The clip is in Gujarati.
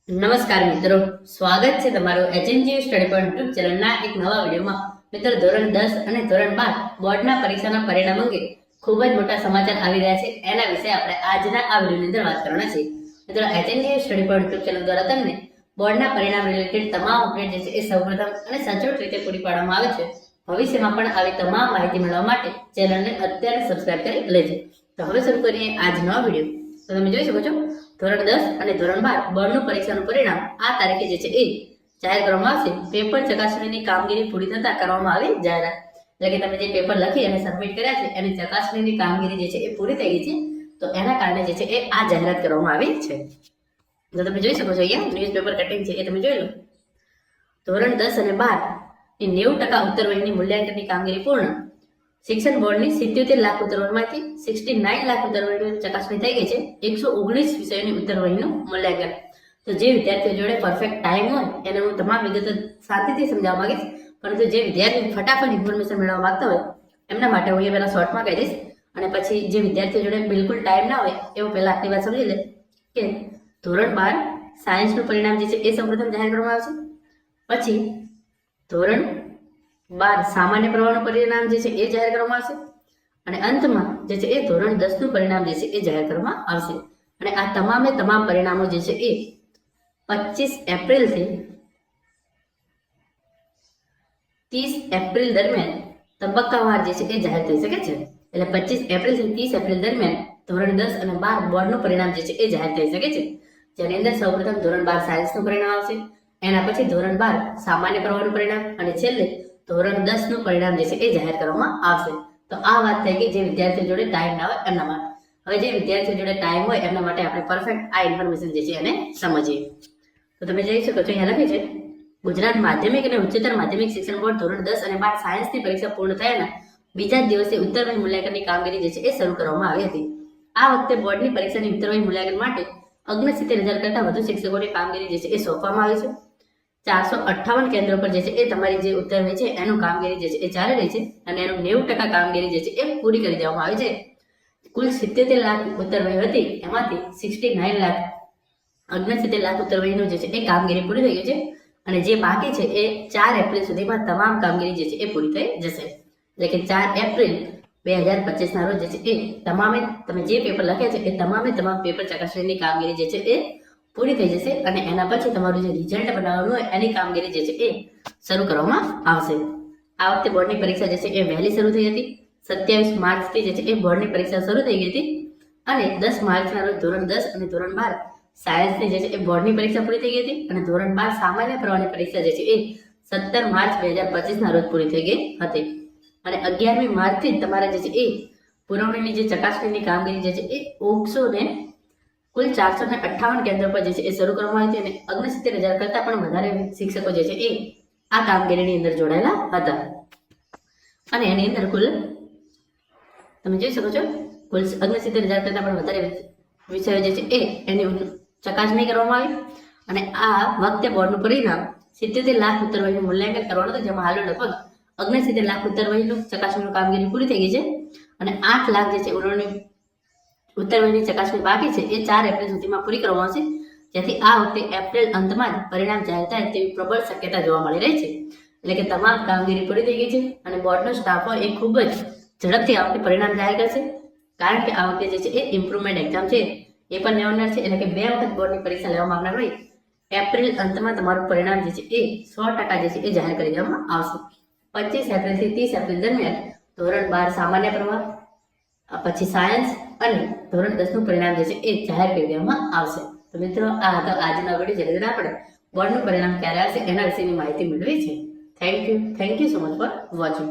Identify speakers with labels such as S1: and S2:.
S1: નમસ્કાર મિત્રો, સ્વાગત છે તમારું એચએનજી સ્ટડી પોઈન્ટ યુટ્યુબ ચેનલના એક નવા વિડીયોમાં. મિત્રો, ધોરણ 10 અને ધોરણ 12 બોર્ડના પરીક્ષાના પરિણામ અંગે ખૂબ જ મોટા સમાચાર આવી રહ્યા છે. એના વિશે આપણે આજના આ વિડીયોની અંદર વાત કરવાના છે. મિત્રો, HNG study point YouTube channel દ્વારા તમને બોર્ડના પરિણામ રિલેટેડ તમામ અપડેટ જે છે એ સૌપ્રથમ અને સચોટ રીતે પૂરી પાડવામાં આવે છે. ભવિષ્યમાં પણ આવી તમામ માહિતી મેળવવા માટે ચેનલને અત્યારે સબસ્ક્રાઇબ કરી લેજો. તો હવે શરૂ કરીએ આજનો વિડીયો. તો તમે જોઈ શકો છો, ધોરણ 10 અને ધોરણ 12 બોર્ડનું પરીક્ષાનું પરિણામ આ તારીખે જે છે એ જાહેર કરવામાં આવશે. પેપર ચકાસણીની કામગીરી પૂરી થતા કરવામાં આવી જાહેરાત. એટલે કે તમે જે પેપર લખી અને સબમિટ કર્યા છે એની ચકાસણીની કામગીરી જે છે એ પૂરી થઈ ગઈ છે. તો એના કારણે જે છે એ આ જાહેરાત કરવામાં આવી છે. તો તમે જોઈ શકો છો, અહીંયા ન્યૂઝપેપર કટિંગ છે એ તમે જોઈ લો. ધોરણ 10 અને 12 એ 90% ઉત્તરવહીની મૂલ્યાંકનની કામગીરી પૂર્ણ. શિક્ષણ બોર્ડની 77 લાખ ઉત્તરવહીમાંથી 69 લાખ ઉત્તરવહીની ચકાસણી થઈ ગઈ છે. 119 વિષયોની ઉત્તરવહીનું મૂલ્યાંકન. તો જે વિદ્યાર્થીઓ જોડે પરફેક્ટ ટાઈમ હોય એને હું તમામ વિગતો શાંતિથી સમજાવવા માંગીશ, પરંતુ જે વિદ્યાર્થીઓ ફટાફટ ઇન્ફોર્મેશન મેળવવા માંગતા હોય એમના માટે હું એ પહેલાં શોર્ટમાં કહી દઈશ, અને પછી જે વિદ્યાર્થીઓ જોડે બિલકુલ ટાઈમ ના હોય એવું પહેલાં આટલી વાત સમજી લે કે ધોરણ 12 સાયન્સનું પરિણામ જે છે એ સૌપ્રથમ જાહેર કરવામાં આવશે. પછી ધોરણ 12 સામાન્ય પ્રવાહનું પરિણામ જે છે એ જાહેર કરવામાં આવશે. અને અંતમાં જે છે એ ધોરણ 10નું પરિણામ જે છે એ જાહેર કરવામાં આવશે. અને આ તમામ પરિણામો જે છે એ 25 એપ્રિલથી 30 એપ્રિલ દરમિયાન તબક્કાવાર જે છે એ જાહેર થઈ શકે છે. એટલે 25 એપ્રિલથી 30 એપ્રિલ દરમિયાન ધોરણ 10 અને 12 બોર્ડનું પરિણામ જે છે એ જાહેર થઈ શકે છે. જેની અંદર સૌપ્રથમ ધોરણ 12 સાયન્સનું પરિણામ આવશે, એના પછી ધોરણ 12 સામાન્ય પ્રવાહનું પરિણામ, અને છેલ્લે ધોરણ 10નું પરિણામ જે છે એ જાહેર કરવામાં આવશે. તો આ વાત થઈ ગઈ જે વિદ્યાર્થીઓ જોડે ટાઈમ ના હોય એમના માટે. હવે જે વિદ્યાર્થીઓ જોડે ટાઈમ હોય એમના માટે આપણે પરફેક્ટ આ ઇન્ફોર્મેશન જે છે એને સમજીએ. તો તમે જોઈ શકો છો, અહીંયા લખ્યું છે, ગુજરાત માધ્યમિક અને ઉચ્ચતર માધ્યમિક શિક્ષણ બોર્ડ ધોરણ 10 અને 12 સાયન્સની પરીક્ષા પૂર્ણ થયાના બીજા જ દિવસે ઉત્તરવહી મૂલ્યાંકનની કામગીરી જે છે એ શરૂ કરવામાં આવી હતી. આ વખતે બોર્ડની પરીક્ષાની ઉત્તરવહી મૂલ્યાંકન માટે 69,000 કરતાં વધુ શિક્ષકોની કામગીરી જે છે એ સોંપવામાં આવી છે. 458 કેન્દ્રો પર જે છે એ તમારી જે ઉત્તરવહી છે એનું કામગીરી જે છે એ ચાલી રહી છે, અને એનું 90% કામગીરી જે છે એ પૂરી કરી દેવામાં આવી છે. કુલ 77 લાખ ઉત્તરવહી હતી, એમાંથી 69 લાખ 69 લાખ ઉત્તરવહીનું જે છે એ કામગીરી પૂરી થઈ ગઈ છે. અને જે બાકી છે એ 4 એપ્રિલ સુધીમાં તમામ કામગીરી જે છે એ પૂરી થઈ જશે. એટલે કે 4 એપ્રિલ 2025 ના રોજ જે છે એ તમે જે પેપર લખ્યા છે એ તમામ પેપર ચકાસણીની કામગીરી જે છે એ પૂરી થઈ જશે. અને એના પછી તમારું જે રિઝલ્ટ બનાવવાનું હોય એની કામગીરી જે છે એ શરૂ કરવામાં આવશે. આ વખતે બોર્ડની પરીક્ષા જે છે એ વહેલી શરૂ થઈ હતી. 27 માર્ચથી જે છે એ બોર્ડની પરીક્ષા શરૂ થઈ ગઈ હતી, અને 10 માર્ચના રોજ ધોરણ 10 અને ધોરણ 12 સાયન્સની જે છે એ બોર્ડની પરીક્ષા પૂરી થઈ ગઈ હતી. અને ધોરણ 12 સામાન્ય પ્રવાહની પરીક્ષા જે છે એ 17 માર્ચ 2025 ના રોજ પૂરી થઈ ગઈ હતી. અને 11મી માર્ચથી જ તમારા જે છે એ પુરવણીની જે ચકાસણીની કામગીરી જે છે એ કુલ 458 કેન્દ્રો પર જે છે એ શરૂ કરવામાં આવી હતી. અને 69,000 કરતાં પણ વધારે શિક્ષકો જે છે એ આ કામગીરીની અંદર જોડાયેલા હતા. અને એની અંદર કુલ તમે જોઈ શકો છો, કુલ 69,000 કરતાં પણ વધારે વિષયો જે છે એ એની ચકાસણી કરવામાં આવી. અને આ વખતે બોર્ડનું પરિણામ 77 લાખ ઉત્તરવહીનું મૂલ્યાંકન કરવાનું હતું, જેમાં હાલ લગભગ 69 લાખ ઉત્તરવહીનું ચકાસણીની કામગીરી પૂરી થઈ ગઈ છે. અને 8 લાખ જે છે ઉત્તરવહીની ચકાસણી બાકી છે એ 4 એપ્રિલ સુધીમાં પૂરી કરવામાં આવશે. જેથી આ વખતે એપ્રિલ અંતમાં જ પરિણામ જાહેર થાય તેવી પ્રબળ શક્યતા જોવા મળી રહી છે. એટલે કે તમામ કામગીરી પૂરી થઈ ગઈ છે, અને બોર્ડનો સ્ટાફ હોય એ ખૂબ જ ઝડપથી આ વખતે પરિણામ જાહેર કરશે. કારણ કે આ વખતે જે છે એ ઇમ્પ્રુવમેન્ટ એક્ઝામ છે એ પણ લેવાનાર છે. એટલે કે 2 વખત બોર્ડની પરીક્ષા લેવામાં આવનાર હોય એપ્રિલ અંતમાં તમારું પરિણામ જે છે એ 100% જે છે એ જાહેર કરી દેવામાં આવશે. 25 એપ્રિલથી 30 એપ્રિલ દરમિયાન ધોરણ 12 સામાન્ય પ્રવાહ, પછી સાયન્સ અને ધોરણ 10નું પરિણામ જે છે એ જાહેર કરી દેવામાં આવશે. તો મિત્રો, આ હતો આજનો વિડીયો, જેની અંદર આપણે બોર્ડનું પરિણામ ક્યારે આવશે એના વિશેની માહિતી મેળવી છે. Thank you so much for watching.